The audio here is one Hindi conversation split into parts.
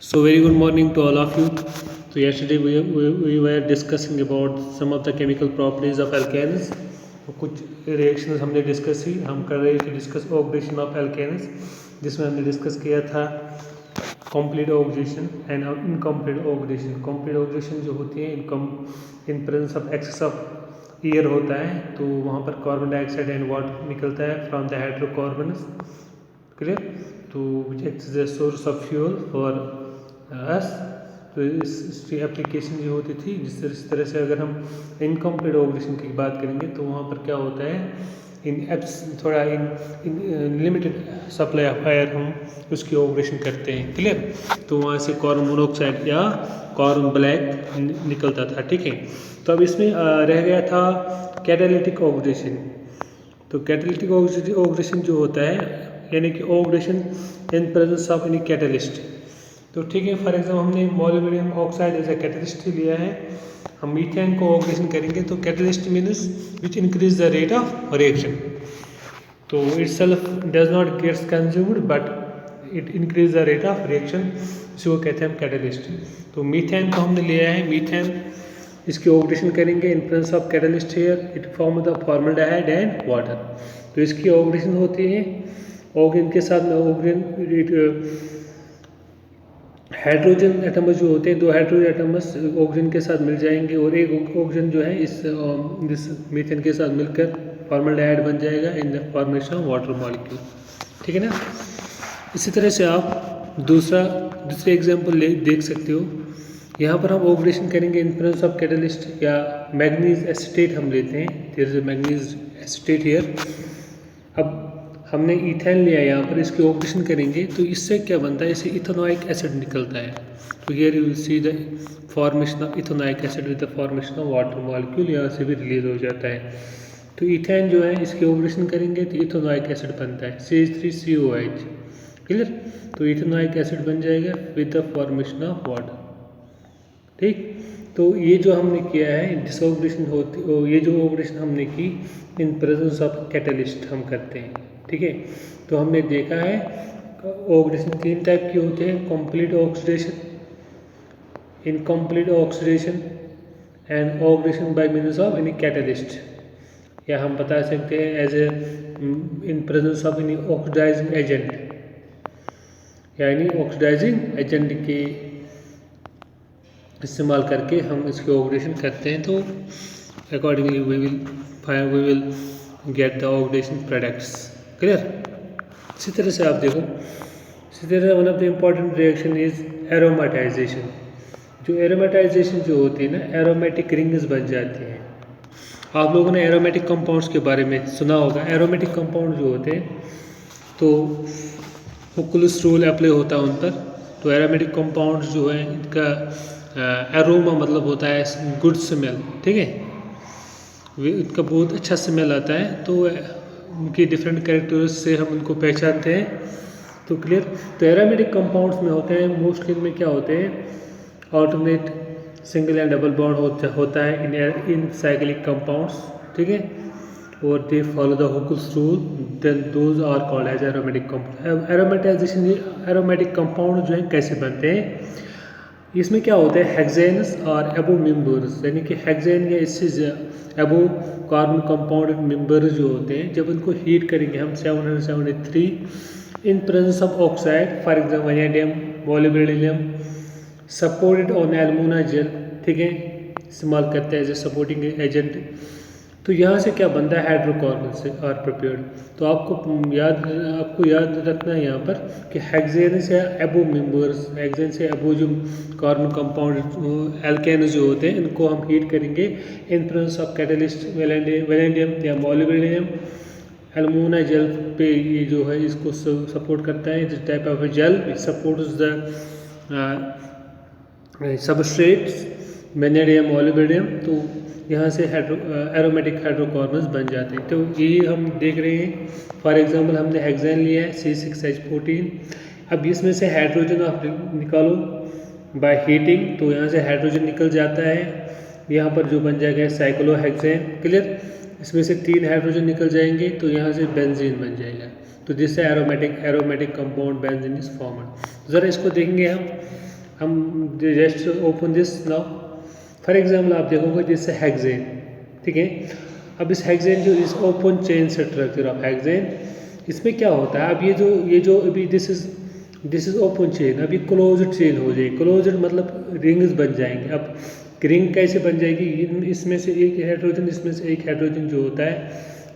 So very good morning to all of you. So yesterday we were discussing about some of the chemical properties of alkanes. तो कुछ रिएक्शंस हमने डिस्कस की, हम कर रहे थे डिस्कस ऑक्सीडेशन ऑफ एल्केन्स, जिसमें हमने डिस्कस किया था complete oxidation and incomplete oxidation. Complete oxidation जो होती है in presence of excess of air होता है, तो वहाँ पर कार्बन डाइऑक्साइड एंड वाटर निकलता है फ्रॉम द हाइड्रोकार्बन्स, क्लियर। तो which acts as a source of fuel for us. तो इसकी एप्लीकेशन जो होती थी, जिस तरह से अगर हम इनकम्प्लीट ऑक्सीडेशन की बात करेंगे तो वहाँ पर क्या होता है, in limited supply of air हम उसकी ऑक्सीडेशन करते हैं, क्लियर। तो वहाँ से कार्बन मोनोऑक्साइड या कार्बन ब्लैक निकलता था, ठीक है। तो अब इसमें रह गया था कैटालिटिक ऑक्सीडेशन। तो कैटालिटिक ऑक्सीडेशन जो होता है, यानी कि oxidation in presence of any catalyst. तो ठीक है, फॉर एग्जाम्पल हमने molybdenum oxide as a catalyst लिया है, हम मीथेन को ऑक्सीडेशन करेंगे तो catalyst means which increase the rate of reaction. तो itself does not gets consumed but it increase the rate of reaction, इसको कहते हैं हम कैटलिस्ट। तो मीथेन को हमने लिया है, मीथेन इसकी ऑक्सीडेशन करेंगे in presence of catalyst here, it form the formaldehyde and water. तो इसकी ऑक्सीडेशन होती है ऑक्सीजन के साथ में, ऑक्सीजन हाइड्रोजन एटम्स जो होते हैं, दो हाइड्रोजन एटम्स ऑक्सीजन के साथ मिल जाएंगे और एक ऑक्सीजन जो है इस मीथेन के साथ मिलकर फॉर्मल्डिहाइड बन जाएगा in the formation of water molecule, ठीक है ना। इसी तरह से आप दूसरे एग्जांपल देख सकते हो। यहाँ पर हम ऑक्सीडेशन करेंगे इन प्रेजेंस ऑफ कैटलिस्ट, या मैग्नीज एसिटेट हम लेते हैं, there is a manganese acetate here. अब हमने इथेन लिया, यहाँ पर इसकी ऑक्सीडेशन करेंगे तो इससे क्या बनता है, इससे इथेनोइक एसिड निकलता है। तो here you will see the formation of ethanoic acid with the formation of water molecule, यहाँ से भी रिलीज हो जाता है। तो इथेन जो है इसकी ऑक्सीडेशन करेंगे तो इथेनोइक एसिड बनता है CH3COH, क्लियर। तो इथेनोइक एसिड बन जाएगा with the formation of water, ठीक। तो ये जो हमने किया है डिसऑक्सीडेशन होती, ये जो ऑक्सीडेशन हमने की इन प्रेजेंस ऑफ कैटलिस्ट हम करते हैं, ठीक है। तो हमने देखा है ऑक्सीडेशन 3 टाइप की होते हैं, complete oxidation, incomplete oxidation and oxidation by means of any catalyst, या हम बता सकते हैं as a in presence of any oxidising agent, यानी ऑक्सीडाइजिंग एजेंट के इस्तेमाल करके हम इसकी ऑक्सीडेशन करते हैं। तो accordingly we will get the oxidation products, clear. इसी तरह से आप देखो, इसी तरह one of the important reaction is aromatisation. जो एरोमेटाइजेशन जो होती है ना, एरोमेटिक रिंग्स बन जाती हैं। आप लोगों ने एरोमेटिक कंपाउंड्स के बारे में सुना होगा। एरोमेटिक कंपाउंड जो होते हैं तो वो कोलेस्ट्रॉल अप्लाई होता है उन पर। तो एरोमेटिक कंपाउंड्स जो है इनका एरोमा मतलब होता है गुड स्मेल, ठीक है, इनका बहुत अच्छा स्मेल आता है। तो उनकी डिफरेंट कैरेक्टर्स से हम उनको पहचानते हैं, तो क्लियर। तो एरोमेटिक कंपाउंड्स में होते हैं मोस्टली, इनमें क्या होते हैं, alternate single and double bond होता है इन साइक्लिक कंपाउंड्स, ठीक है, और they follow the Huck's rule, then those are called as aromatic compound. Aromatisation, aromatic compound जो है कैसे बनते हैं, इसमें क्या होता है, हेक्सेन्स और एबो मेंबर्स, यानी कि हेक्सेन या इससे एबो कार्बन कंपाउंड मेंबर्स जो होते हैं, जब उनको हीट करेंगे हम 773 in presence of oxide, for example vanadium, molybdenum, supported on alumina gel, ठीक है, इस्तेमाल करते हैं एज ए सपोर्टिंग एजेंट। तो यहाँ से क्या बनता है, हाइड्रोकार्बन से आर प्रिपेयर्ड। तो आपको याद रखना है यहाँ पर कि हेक्सेन से एबो मेंबर्स, हेक्सेन से एबो जो कार्बन कंपाउंड एल्केन जो होते हैं, इनको हम हीट करेंगे in presence of catalyst, vanadium या मोलिब्डेनम, एल्यूमिना जेल पे ये जो है इसको सपोर्ट करता है। This type of gel supports the substrates vanadium, molybdenum. तो यहाँ से एरोमेटिक हाइड्रोकार्बन्स बन जाते हैं। तो ये हम देख रहे हैं, फॉर एग्जांपल हमने हेक्सेन लिया है C6H14। अब इसमें से हाइड्रोजन आप निकालो बाय हीटिंग, तो यहाँ से हाइड्रोजन निकल जाता है, यहाँ पर जो बन जाएगा साइक्लोहेक्सेन, क्लियर। इसमें से 3 हाइड्रोजन निकल जाएंगे तो यहाँ से बेंजीन बन जाएगा। तो जिससे aromatic compound benzene is formed. ज़रा इसको देखेंगे हम, हम just open this now. For example आप देखोगे जैसे हेक्सेन, ठीक है। अब इस हेक्सेन जो इस open chain structure of hexane, इसमें क्या होता है, अब ये जो अभी दिस इज ओपन चेन, अभी क्लोज्ड चेन हो जाएगी। क्लोज्ड मतलब रिंग्स बन जाएंगे। अब रिंग कैसे बन जाएगी, इसमें से एक हाइड्रोजन, इसमें से एक हाइड्रोजन जो होता है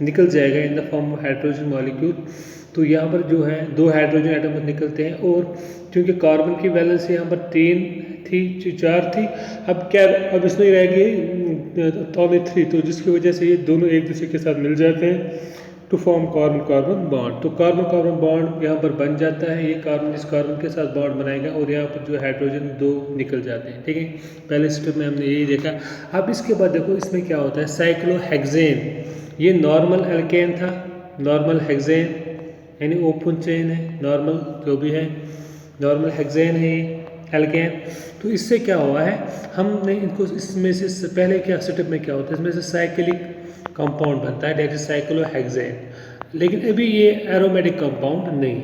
निकल जाएगा in the form of hydrogen molecule. तो यहाँ पर जो है 2 हाइड्रोजन एटम निकलते हैं, और क्योंकि कार्बन की वैलेंस यहाँ पर 3 थी, 4 थी, अब इसमें रह गई ओनली 3, तो जिसकी वजह से ये दोनों एक दूसरे के साथ मिल जाते हैं to form carbon carbon bond. तो कार्बन कार्बन बॉन्ड यहाँ पर बन जाता है, ये कार्बन इस कार्बन के साथ बॉन्ड बनाएगा, और यहाँ पर जो हाइड्रोजन 2 निकल जाते हैं, ठीक है। पहले स्टेप में हमने यही देखा। अब इसके बाद देखो इसमें क्या होता है, साइक्लोहेक्सेन। ये नॉर्मल एल्केन था, नॉर्मल हेक्सेन यानी ओपन चेन है, नॉर्मल जो भी है नॉर्मल हेक्सेन है ये एल्केन। तो इससे क्या हुआ है, हमने इनको इसमें से पहले क्या स्टेप में क्या होता है, इसमें से साइक्लिक कंपाउंड बनता है, दैट इज साइक्लोहेक्सेन। लेकिन अभी ये एरोमेटिक कंपाउंड नहीं है।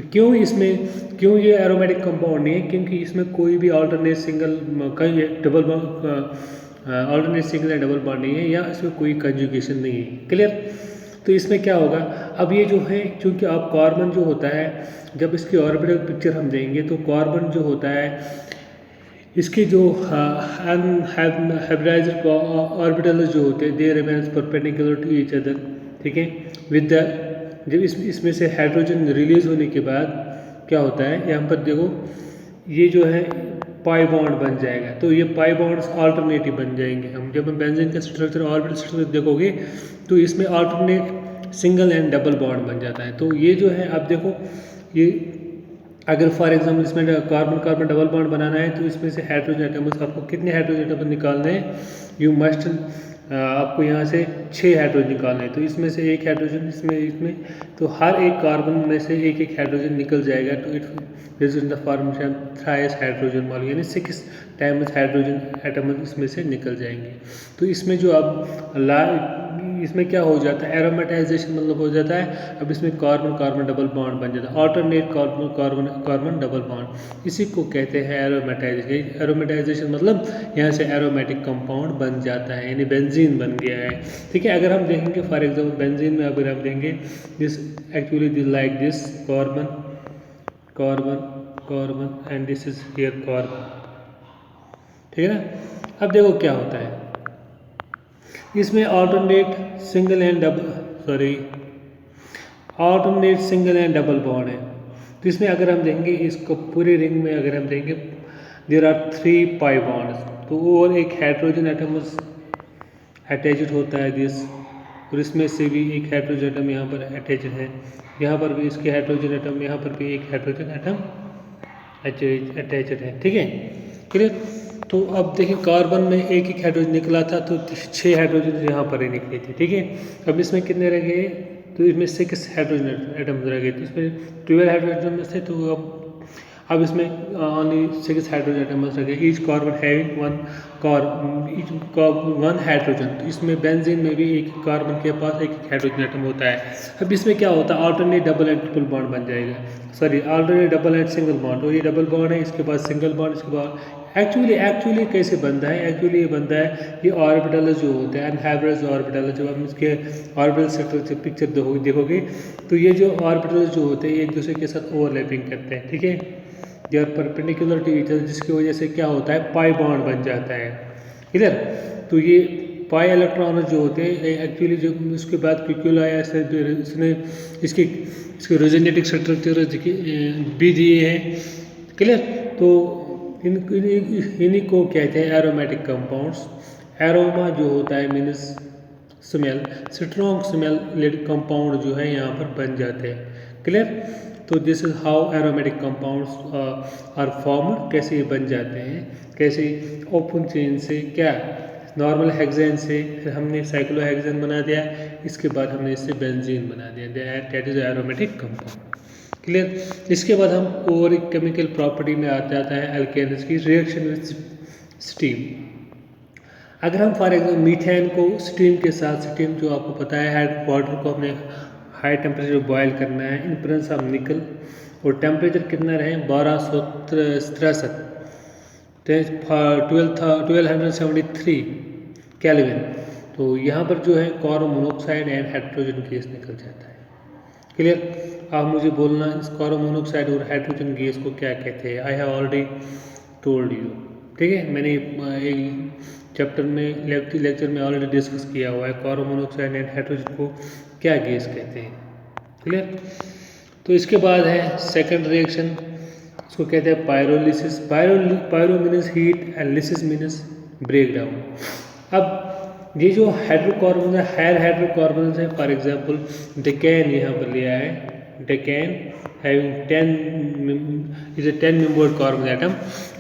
क्यों ये एरोमेटिक कंपाउंड नहीं है, क्योंकि इसमें कोई भी ऑल्टरनेट सिंगल कहीं double alternate single and double bond नहीं है, या इसमें कोई कंजुगेशन नहीं है। क्लियर। तो इसमें क्या होगा, अब ये जो है, क्योंकि आप कार्बन जो होता है, जब इसकी ऑर्बिटल पिक्चर हम देंगे तो कार्बन जो होता है, इसके जो हाइब्रिडाइज्ड ऑर्बिटल जो होते हैं, they remains perpendicular to each other, ठीक है। विद द जब इसमें से हाइड्रोजन रिलीज होने के बाद क्या होता है, यहाँ पर देखो ये जो है पाई बॉन्ड बन जाएगा। तो ये पाई बॉन्ड्स अल्टरनेटिव बन जाएंगे। हम जब हम बेंजीन का स्ट्रक्चर ऑर्बिटल स्ट्रक्चर देखोगे तो इसमें alternate single and double bond बन जाता है। तो ये जो है आप देखो, ये अगर फॉर एग्जाम्पल इसमें कार्बन कार्बन डबल बॉन्ड बनाना है, तो इसमें से हाइड्रोजन एटम्स आपको कितने हाइड्रोजन एटम्स निकालने हैं, यू मस्ट आपको यहाँ से 6 हाइड्रोजन निकालने हैं। तो इसमें से एक हाइड्रोजन इसमें तो हर एक कार्बन में से एक एक हाइड्रोजन निकल जाएगा। तो it result in the formation thrice hydrogen molecule, यानी 6 टाइम्स हाइड्रोजन एटम्स इसमें से निकल जाएंगे। तो इसमें जो अब इसमें क्या हो जाता है, एरोमेटाइजेशन मतलब हो जाता है। अब इसमें कार्बन कार्बन डबल बॉन्ड बन जाता है, alternate carbon carbon carbon double bond, इसी को कहते हैं एरोमेटाइजेशन। एरोमेटाइजेशन मतलब यहाँ से एरोमेटिक कंपाउंड बन जाता है, यानी बेंजीन बन गया है, ठीक है। अगर हम देखेंगे फॉर एग्जाम्पल बेंजीन में अगर हम देखेंगे this actually this like this carbon carbon carbon and this is here carbon, ठीक है ना। अब देखो क्या होता है, इसमें alternate single and double bond है। तो इसमें अगर हम देखेंगे, इसको पूरे रिंग में अगर हम देखेंगे देयर आर 3 पाई बॉन्ड्स, तो और एक हाइड्रोजन एटम अटैच्ड होता है दिस, और इसमें से भी एक हाइड्रोजन एटम यहाँ पर अटैच्ड है, यहाँ पर भी इसके हाइड्रोजन एटम, यहाँ पर भी एक हाइड्रोजन एटम अटैच्ड है, ठीक है। क्लियर। तो अब देखिए कार्बन में एक एक हाइड्रोजन निकला था, तो 6 हाइड्रोजन यहाँ पर ही निकले थे, ठीक है। अब इसमें कितने रह गए, तो इसमें 6 हाइड्रोजन एटम्स रह गए, तो इसमें 12 हाइड्रोजन थे। तो अब इसमें ओनली 6 हाइड्रोजन एटम्स रह गए, each carbon having one hydrogen. तो इसमें बेंजीन में भी एक कार्बन के पास एक हाइड्रोजन एटम होता है। अब इसमें क्या होता है, alternate double and triple bond बन जाएगा, sorry alternate double and single bond. तो ये डबल बॉन्ड है, इसके बाद सिंगल बॉन्ड, इसके बाद एक्चुअली कैसे बनता है, एक्चुअली ये बनता है, ये ऑर्बिटल जो होते हैं अनहाइब्रिडाइज्ड ऑर्बिटल, जब हम इसके ऑर्बिटल स्ट्रक्चर पिक्चर देखोगे तो ये जो ऑर्बिटल जो होते हैं एक दूसरे के साथ ओवरलैपिंग करते हैं, ठीक है, they are perpendicular to each other, जिसकी वजह से क्या होता है, पाई बॉन्ड बन जाता है इधर। तो ये पाई इलेक्ट्रॉन जो होते हैं एक्चुअली, जो उसके बाद क्यूक्यूल आया, इसने इसके रेजोनेटिक स्ट्रक्चर भी दिए हैं, क्लियर। तो इन्हीं को कहते हैं एरोमेटिक कंपाउंड्स। एरोमा जो होता है means smell, strong smell compound जो है यहाँ पर बन जाते हैं, क्लियर। तो this is how aromatic compounds are formed, कैसे ये बन जाते हैं, कैसे ओपन चेन से, क्या नॉर्मल हेक्सेन से फिर हमने साइक्लोहेक्सेन बना दिया, इसके बाद हमने इससे बेंजीन बना दिया, that is aromatic compound, clear. इसके बाद हम और एक केमिकल प्रॉपर्टी में आ जाता है एल्केन्स की, रिएक्शन विद स्टीम। अगर हम फॉर एग्जाम्पल मीथेन को स्टीम के साथ, स्टीम जो आपको पता है वाटर को हमने हाई टेम्परेचर बॉयल करना है इन प्रेजेंस ऑफ निकल, और टेम्परेचर कितना रहे 1263 1273 केल्विन। तो यहाँ पर जो है carbon monoxide and hydrogen gas निकल जाता है। क्लियर? आप मुझे बोलना इस कार्बन मोनोऑक्साइड और हाइड्रोजन गैस को क्या कहते हैं। I have already told you, ठीक है। मैंने एक चैप्टर में लेक्चर में ऑलरेडी डिस्कस किया हुआ है कार्बन मोनोऑक्साइड एंड हाइड्रोजन को क्या गैस कहते हैं। क्लियर? तो इसके बाद है सेकंड रिएक्शन, इसको कहते हैं pyrolysis. Pyro means heat and lysis means break down. अब ये जो हाइड्रोकार्बन है, हायर हाइड्रोकार्बन है, फॉर एग्जांपल डेकेन यहाँ पर लिया है, decane having 10 membered carbon atom.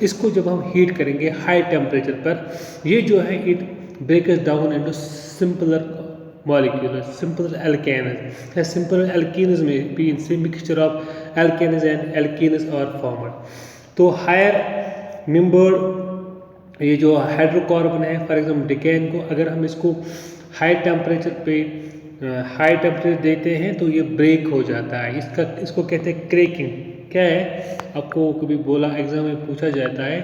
इसको जब हम हीट करेंगे हाई टेम्परेचर पर, ये जो है it breaks down into simpler molecules, simple alkanes. A simple alkenes may be in same mixture of alkanes and alkenes are formed. तो हायर मेंबर्ड ये जो हाइड्रोकार्बन है, फॉर एग्जाम्पल डिकेन को अगर हम इसको हाई टेम्परेचर देते हैं तो ये ब्रेक हो जाता है। इसको कहते हैं क्रैकिंग। क्या है, आपको कभी बोला एग्जाम में पूछा जाता है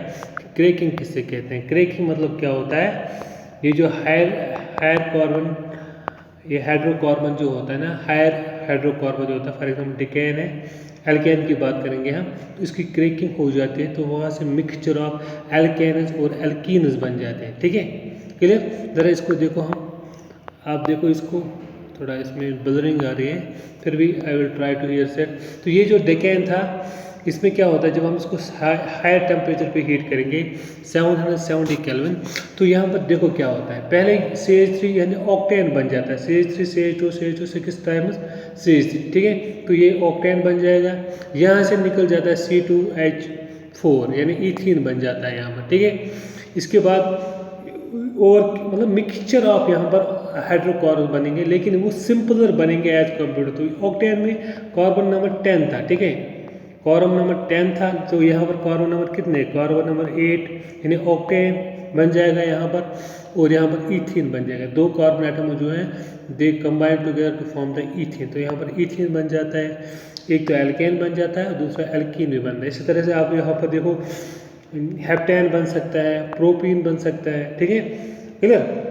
क्रैकिंग किससे कहते हैं। क्रैकिंग मतलब क्या होता है, ये जो हायर कार्बन, ये हाइड्रोकार्बन जो होता है ना, हायर हाइड्रोकार्बन जो होता है, फॉर एग्जाम्पल डिकेन है, एल्केन की बात करेंगे हम, तो इसकी क्रैकिंग हो जाती है तो वहाँ से मिक्सचर ऑफ एल्केन्स और एल्कीन्स बन जाते हैं। ठीक है, क्लियर? ज़रा इसको देखो हम, आप देखो इसको, थोड़ा इसमें ब्लरिंग आ रही है, फिर भी I will try to here set. तो ये जो डेकेन था, इसमें क्या होता है जब हम इसको हायर टेम्परेचर पे हीट करेंगे 770 केल्विन, तो यहाँ पर देखो क्या होता है, पहले CH3 यानी ऑक्टेन बन जाता है, CH3 CH2 CH2 6 times CH3, ठीक है। तो ये ऑक्टेन बन जाएगा, यहाँ से निकल जाता है C2H4 यानी ईथीन बन जाता है यहाँ पर, ठीक है। इसके बाद और मतलब मिक्सचर ऑफ यहाँ पर हाइड्रोकार्बन बनेंगे, लेकिन वो सिंपलर बनेंगे एज कम्पेयर टू ऑक्टेन में कार्बन नंबर 10 था, ठीक है, कार्बन नंबर 10 था, तो यहाँ पर कार्बन नंबर कितने, कार्बन नंबर 8 यानी ऑक्टेन बन जाएगा यहाँ पर, और यहाँ पर ईथीन बन जाएगा। दो कार्बन एटम जो है they combine together to form the ethene, तो यहाँ पर ईथीन बन जाता है, एक तो एल्केन बन जाता है और दूसरा एल्कीन भी बनता है। इसी तरह से आप यहाँ पर देखो हेप्टेन बन सकता है, प्रोपीन बन सकता है, ठीक है, क्लियर?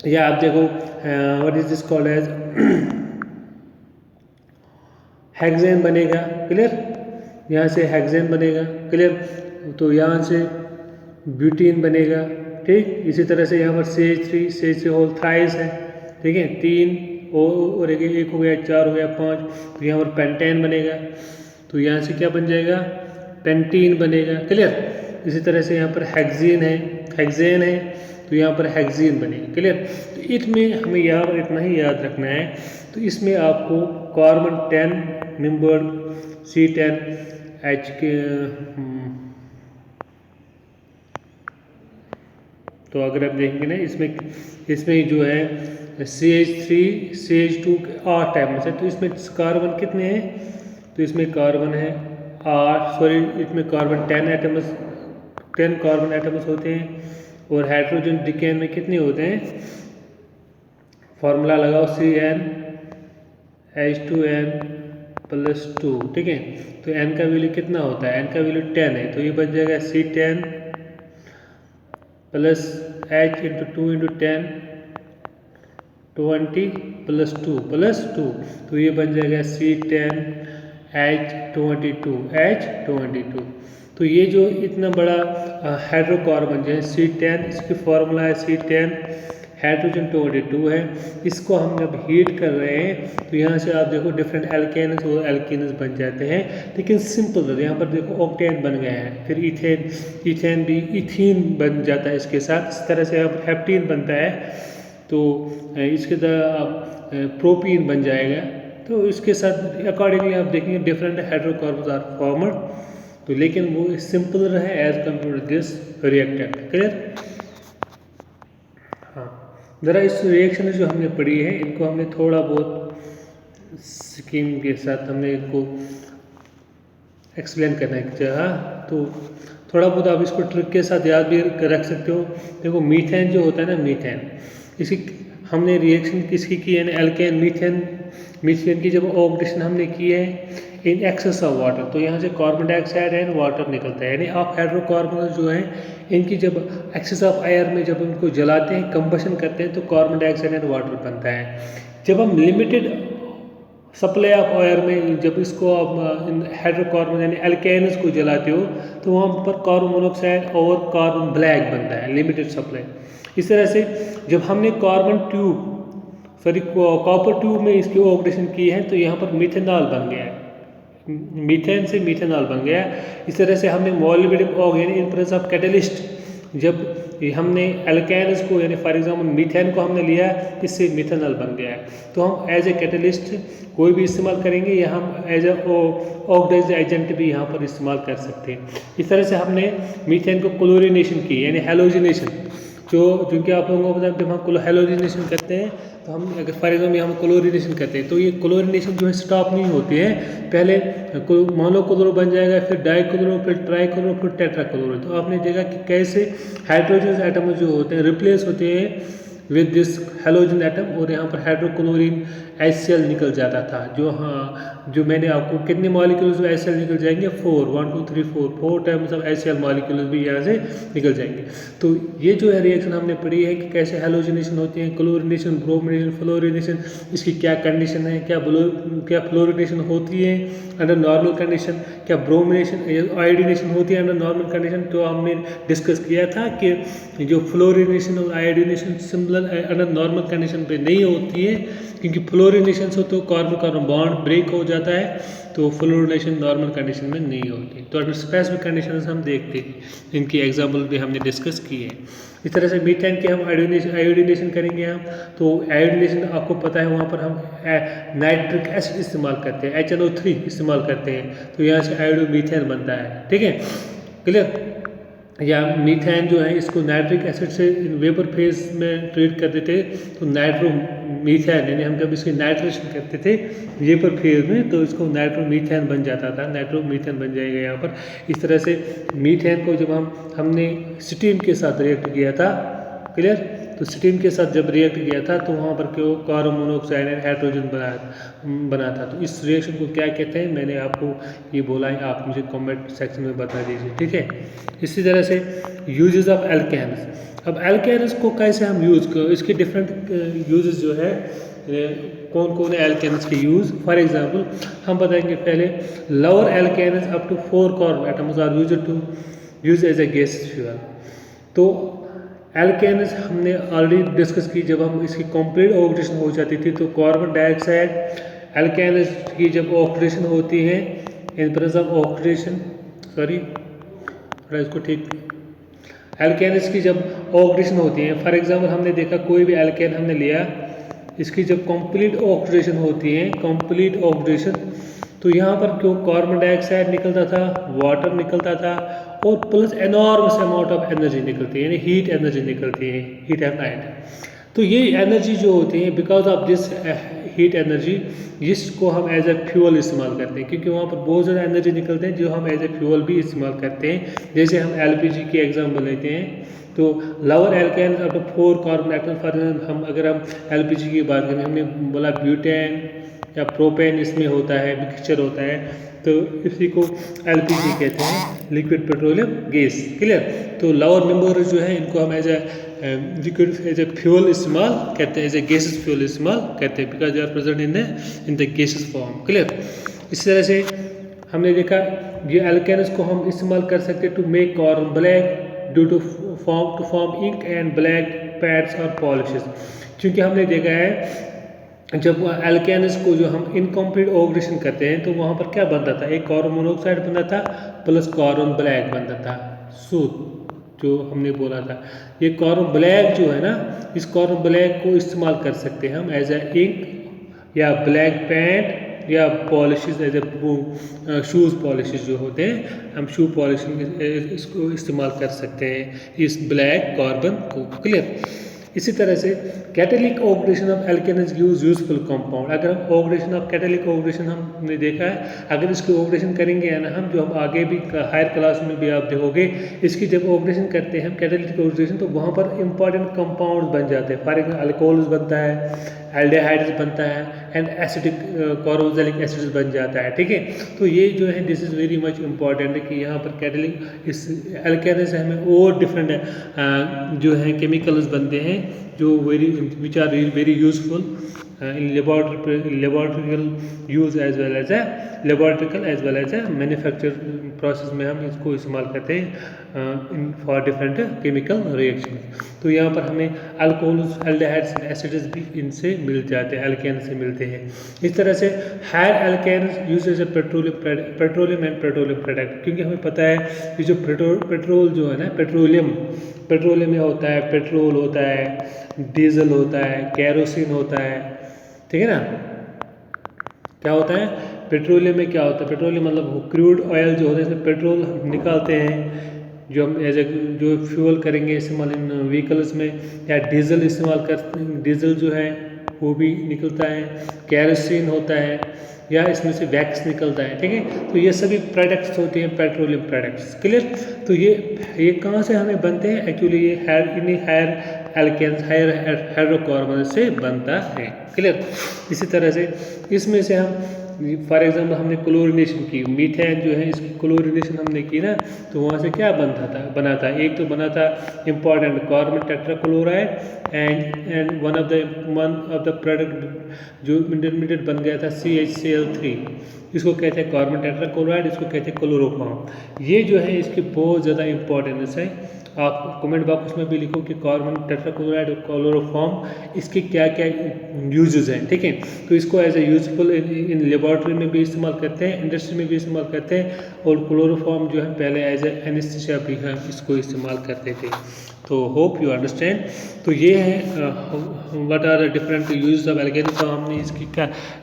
या आप देखो what is this called as hexane बनेगा, क्लियर? यहाँ से हेक्सेन बनेगा, क्लियर? तो यहाँ से ब्यूटीन बनेगा, ठीक। इसी तरह से यहाँ पर CH3 होल थ्राइस है, ठीक है, 3 और एक हो गया, 4 हो गया, 5, तो यहाँ पर पेंटेन बनेगा, तो यहाँ से क्या बन जाएगा, पेंटीन बनेगा, क्लियर? इसी तरह से यहाँ पर हेक्सेन है, तो यहाँ पर हेक्सीन बनेगा, क्लियर? तो इसमें हमें यहाँ पर इतना ही याद रखना है, तो इसमें आपको कार्बन 10 मेंबर्ड C10H के तो अगर आप देखेंगे ना, इसमें जो है CH3 CH2 8 एटम्स है, तो इसमें कार्बन कितने हैं, तो इसमें कार्बन है 8, इसमें कार्बन 10 कार्बन एटम्स होते हैं, और हाइड्रोजन डिकेन में कितने होते हैं, फॉर्मूला लगाओ CnH2n+2, ठीक है। तो n का वैल्यू कितना होता है, n का वैल्यू 10 है, तो ये बन जाएगा C10 + H × 2 × 10 20 + 2 तो ये बन जाएगा C10H22। तो ये जो इतना बड़ा हाइड्रोकार्बन जो है C10, इसकी फॉर्मूला है C10 हाइड्रोजन 22 है। इसको हम जब हीट कर रहे हैं तो यहाँ से आप देखो डिफरेंट एल्केन्स और एल्कीन्स बन जाते हैं, लेकिन सिंपल यहाँ पर देखो ऑक्टेन बन गया है, फिर इथेन भी इथीन बन जाता है इसके साथ। इस तरह से अब हेप्टीन बनता है, तो इसके तरह प्रोपीन बन जाएगा। तो इसके साथ अकॉर्डिंगली आप देखेंगे डिफरेंट हाइड्रोकार्बन आर फॉर्मड, तो लेकिन वो सिंपल है as compare to this reactant, clear? हाँ, ज़रा इस रिएक्शन जो हमने पढ़ी है, इनको हमने थोड़ा बहुत स्कीम के साथ हमने इनको एक्सप्लेन करना है चाहा, तो थोड़ा बहुत आप इसको ट्रिक के साथ याद भी रख सकते हो। देखो मीथेन जो होता है ना, मीथेन, इसकी हमने रिएक्शन किसकी की है, एल्केन मीथेन की जब ऑक्सीडेशन हमने की है इन एक्सेस ऑफ वाटर, तो यहाँ से कार्बन डाइऑक्साइड एंड वाटर निकलता है, यानी आप हाइड्रोकार्बन जो हैं इनकी जब एक्सेस ऑफ एयर में जब इनको जलाते हैं, कंबशन करते हैं, तो कार्बन डाइऑक्साइड एंड वाटर बनता है। जब हम लिमिटेड सप्लाई ऑफ एयर में जब इसको आप इन हाइड्रोकार्बन यानी एल्केन्स को जलाते हो, तो वहाँ पर कार्बन मोनोऑक्साइड और कार्बन ब्लैक बनता है, लिमिटेड सप्लाई। इस तरह से जब हमने कॉपर ट्यूब में इसकी ऑक्सीडेशन की है, तो यहाँ पर मिथेनॉल बन गया है, मीथेन से मिथेनॉल बन गया। इस तरह से हमने molybdenum organic in presence of catalyst, जब हमने एल्केन्स को यानी फॉर एग्जांपल मीथेन को हमने लिया, इससे मिथेनॉल बन गया है, तो हम एज ए कैटलिस्ट कोई भी इस्तेमाल करेंगे, या हम एज ए ऑक्सीडाइज एजेंट भी यहाँ पर इस्तेमाल कर सकते हैं। इस तरह से हमने मीथेन को क्लोरीनेशन की यानी हेलोजिनेशन, क्योंकि आप लोगों को पता है जब हम हेलोजिनेशन करते हैं, तो हम अगर फॉर एग्जाम्पल हम क्लोरीनेशन करते हैं, तो ये क्लोरीनेशन जो है स्टॉप नहीं होती है, पहले मोनोक्लोरो बन जाएगा, फिर डाइक्लोरो, फिर ट्राइक्लोरो, फिर टेट्राक्लोरो। तो आपने देखा कि कैसे हाइड्रोजन एटम जो होते हैं रिप्लेस होते हैं विद दिस हेलोजन एटम, और यहाँ पर हाइड्रोक्लोरीन HCl निकल जाता था, जो मैंने आपको कितने मॉलिक्यूल्स में HCl निकल जाएंगे, 4 टाइम्स ऑफ HCl मॉलिक्यूल्स भी यहाँ से निकल जाएंगे। तो ये जो है रिएक्शन हमने पढ़ी है कि कैसे हेलोजिनेशन होती है, क्लोरीनेशन, ब्रोमिनेशन, फ्लोरिनेशन, इसकी क्या कंडीशन है, क्या फ्लोरिनेशन होती है अंडर नॉर्मल कंडीशन, क्या ब्रोमिनेशन आयोडीनेशन होती है अंडर नॉर्मल कंडीशन। तो हमने डिस्कस किया था कि जो फ्लोरिनेशन और iodination similar under normal condition पे नहीं होती है, क्योंकि फ्लोरिनेशन से तो कार्बन कार्बन बॉन्ड ब्रेक हो जाता है, तो फ्लोरिनेशन नॉर्मल कंडीशन में नहीं होती। तो अंडर स्पेसिफिक कंडीशंस हम देखते हैं, इनकी एग्जांपल भी हमने डिस्कस किए हैं। इस तरह से मीथेन के हम आयोडीनेशन करेंगे हम, तो आयोडीनेशन आपको पता है वहाँ पर हम नाइट्रिक एसिड इस्तेमाल करते हैं, HNO3 इस्तेमाल करते हैं, तो यहाँ से आयोडोमीथेन बनता है। ठीक है, क्लियर। या मीथेन जो है इसको नाइट्रिक एसिड से वेपर फेज में ट्रीट कर देते, तो नाइट्रोमीथेन यानी हम जब इसकी नाइट्रेशन करते थे वेपर फेज में, तो इसको नाइट्रोमीथेन बन जाता था, नाइट्रोमीथेन बन जाएगा यहाँ पर। इस तरह से मीथेन को जब हमने स्टीम के साथ रिएक्ट किया था, क्लियर, तो स्टीम के साथ जब रिएक्ट किया था, तो वहाँ पर क्यों कार्बन मोनोऑक्साइड एंड हाइड्रोजन बना था। तो इस रिएक्शन को क्या कहते हैं, मैंने आपको ये बोला है, आप मुझे कमेंट सेक्शन में बता दीजिए। ठीक है, इसी तरह से यूजेस ऑफ एल्केन्स। अब एल्केन्स को कैसे हम यूज़ करें, इसके डिफरेंट यूजेस जो है, कौन कौन है एल्केन्स के यूज़। फॉर एग्जांपल हम बताएंगे पहले, lower alkanes up to 4 carbon atoms are used as a gas fuel. तो एल्केन्स हमने ऑलरेडी डिस्कस की, जब हम इसकी कंप्लीट ऑक्सीडेशन हो जाती थी, तो कार्बन डाइऑक्साइड एल्केन्स की जब ऑक्सीडेशन होती है इन प्रेजेंस ऑफ ऑक्सीडेशन, इसको ठीक, एल्केन्स की जब ऑक्सीडेशन होती है, फॉर एग्जांपल हमने देखा कोई भी एल्केन हमने लिया, इसकी जब कंप्लीट ऑक्सीडेशन होती है, कंप्लीट ऑक्सीडेशन, तो यहाँ पर क्यों कार्बन डाइऑक्साइड निकलता था, वाटर निकलता था, और plus enormous amount of energy निकलती है, यानी हीट एनर्जी निकलती है, हीट एंड लाइट। तो ये एनर्जी जो होती है, because of this heat energy, जिसको हम एज ए फ्यूल इस्तेमाल करते हैं, क्योंकि वहाँ पर बहुत ज़्यादा एनर्जी निकलते हैं जो हम एज ए फ्यूल भी इस्तेमाल करते हैं। जैसे हम LPG की एग्जाम्पल लेते हैं, तो lower alkane up to 4 carbon atom, for हम अगर हम LPG की बात करें, हमने बोला ब्यूटेन या प्रोपेन इसमें होता है, मिक्सचर होता है, तो इसी को LPG कहते हैं, लिक्विड पेट्रोलियम गैस, क्लियर। तो लोअर नंबर जो है इनको हम एज ए फ्यूल इस्तेमाल करते हैं, एज ए गैसेस फ्यूल इस्तेमाल करते हैं, because they are present in the gases form, clear. इस तरह से हमने देखा ये एल्केन्स को हम इस्तेमाल कर सकते हैं to make carbon black due to form ink and black pads और पॉलिशेस, क्योंकि हमने देखा है जब एल्केन्स को जो हम इनकम्प्लीट ऑक्सीडेशन करते हैं, तो वहाँ पर क्या बनता था, एक कार्बन मोनोऑक्साइड बनता था प्लस कार्बन ब्लैक बनता था, जो हमने बोला था। ये कार्बन ब्लैक जो है ना, इस कार्बन ब्लैक को इस्तेमाल कर सकते हैं हम एज ए इंक या ब्लैक पेंट या polishes, as a shoes polishes जो होते हैं, हम शू पॉलिशिंग इसको इस्तेमाल कर सकते हैं इस ब्लैक कार्बन को, क्लियर। इसी तरह से catalytic oxidation of alkanes useful compound. अगर हम ऑक्सीडेशन ऑफ कैटेलिक ऑक्सीडेशन हमने देखा है, अगर इसकी ऑक्सीडेशन करेंगे ना हम, जो हम आगे भी हायर क्लास में भी आप देखोगे, इसकी जब ऑक्सीडेशन करते हैं हम कैटेलिक ऑक्सीडेशन, तो वहाँ पर इंपॉर्टेंट कंपाउंड बन जाते हैं। फॉर एग्जाम्पल अल्कोहल्स बनता है, एल्डिहाइड्स बनता है एंड एसिडिक कार्बोक्सिलिक एसिड्स बन जाता है, ठीक है। तो ये जो है this is very much important है कि यहाँ पर कैटलिक इस एल्केन से हमें और डिफरेंट जो है केमिकल्स बनते हैं जो which are very useful in laboratorical use as well as a manufacture process में हम इसको इस्तेमाल करते हैं फॉर डिफरेंट केमिकल रिएक्शन। तो यहाँ पर हमें अल्कोहल्स, एल्डिहाइड्स, एसिड्स भी इनसे मिल जाते हैं, एल्केन से मिलते हैं। इस तरह से higher alkanes use as a petroleum and petroleum product, क्योंकि हमें पता है कि जो पेट्रोल जो है ना, पेट्रोलियम में होता है, पेट्रोल होता है, डीजल होता है, कैरोसिन होता है, ठीक है ना। क्या होता है पेट्रोलियम में, क्या होता है पेट्रोलियम मतलब क्रूड ऑयल जो होता है, इसमें पेट्रोल हम निकालते हैं जो हम एज ए जो फ्यूल करेंगे इस्तेमाल इन व्हीकल्स में, या डीजल इस्तेमाल करते हैं, डीजल जो है वो भी निकलता है, कैरोसिन होता है, या इसमें से वैक्स निकलता है, ठीक है। तो ये सभी प्रोडक्ट्स होते हैं पेट्रोलियम प्रोडक्ट्स, क्लियर। तो ये कहाँ से हमें बनते हैं, एक्चुअली ये हायर एल्केन्स, हायर हाइड्रोकार्बन से बनता है, क्लियर। इसी तरह से इसमें से हम फॉर एग्जांपल हमने क्लोरिनेशन की, मीथेन जो है इसकी क्लोरिनेशन हमने की ना, तो वहाँ से क्या बना था एक तो बना था important carbon tetrachloride and one of the product जो इंटरमीडिएट बन गया था CHCl3, इसको कहते हैं कार्बन टेट्राक्लोराइड, इसको कहते हैं क्लोरोफॉर्म। ये जो है इसकी बहुत ज़्यादा इंपॉर्टेंस है। आप कमेंट बॉक्स में भी लिखो कि कार्बन टेट्राक्लोराइड और क्लोरोफॉर्म इसके क्या क्या यूजेस हैं, ठीक है। तो इसको as a useful in laboratory में भी इस्तेमाल करते हैं, इंडस्ट्री में भी इस्तेमाल करते हैं, और क्लोरोफॉर्म जो है पहले एज ए एनेस्थीसिया भी हम इसको इस्तेमाल करते थे। तो होप यू अंडरस्टैंड। तो ये है what are the different use of alkane. तो हमने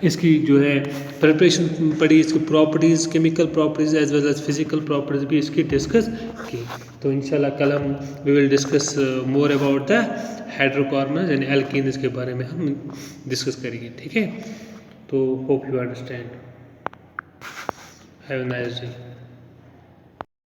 इसकी जो है प्रिपरेशन पढ़ी, इसकी properties, chemical properties as well as physical properties भी इसकी डिस्कस की। तो इंशाल्लाह कल हम we will discuss more about the hydrocarbons यानी एल्कीन्स के बारे में हम डिस्कस करेंगे, ठीक है। तो hope you understand. Have a nice day.